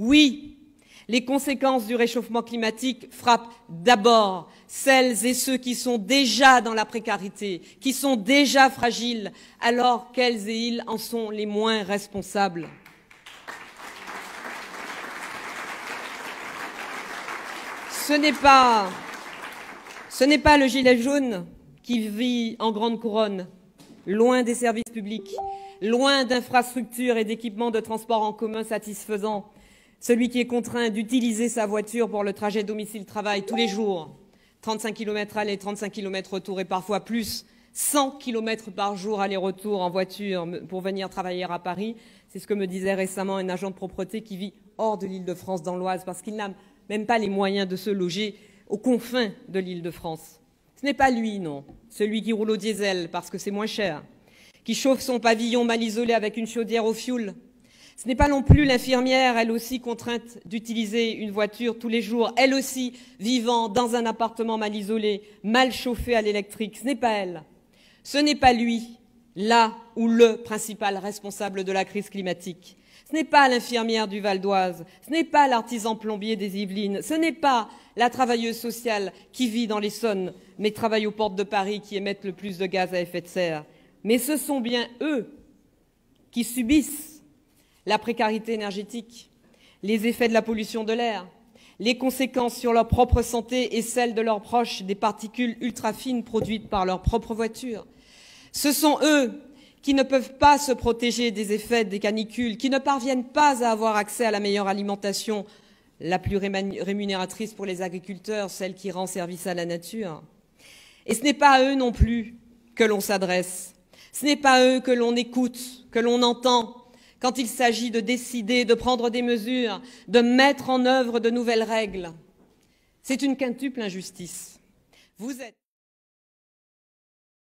Oui, les conséquences du réchauffement climatique frappent d'abord celles et ceux qui sont déjà dans la précarité, qui sont déjà fragiles, alors qu'elles et ils en sont les moins responsables. Ce n'est pas le gilet jaune qui vit en grande couronne, loin des services publics, loin d'infrastructures et d'équipements de transport en commun satisfaisants, celui qui est contraint d'utiliser sa voiture pour le trajet domicile-travail tous les jours, 35 km aller, 35 km retour et parfois plus, 100 km par jour aller-retour en voiture pour venir travailler à Paris. C'est ce que me disait récemment un agent de propreté qui vit hors de l'Île-de-France dans l'Oise parce qu'il n'a même pas les moyens de se loger aux confins de l'Île-de-France. Ce n'est pas lui, non, celui qui roule au diesel parce que c'est moins cher, qui chauffe son pavillon mal isolé avec une chaudière au fioul. Ce n'est pas non plus l'infirmière, elle aussi contrainte d'utiliser une voiture tous les jours, elle aussi vivant dans un appartement mal isolé, mal chauffé à l'électrique. Ce n'est pas elle. Ce n'est pas lui, là ou le principal responsable de la crise climatique. Ce n'est pas l'infirmière du Val d'Oise, ce n'est pas l'artisan plombier des Yvelines, ce n'est pas la travailleuse sociale qui vit dans l'Essonne mais travaille aux portes de Paris qui émettent le plus de gaz à effet de serre. Mais ce sont bien eux qui subissent la précarité énergétique, les effets de la pollution de l'air, les conséquences sur leur propre santé et celles de leurs proches des particules ultra-fines produites par leur propre voiture. Ce sont eux qui ne peuvent pas se protéger des effets des canicules, qui ne parviennent pas à avoir accès à la meilleure alimentation, la plus rémunératrice pour les agriculteurs, celle qui rend service à la nature. Et ce n'est pas à eux non plus que l'on s'adresse. Ce n'est pas à eux que l'on écoute, que l'on entend, quand il s'agit de décider, de prendre des mesures, de mettre en œuvre de nouvelles règles. C'est une quintuple injustice. Vous êtes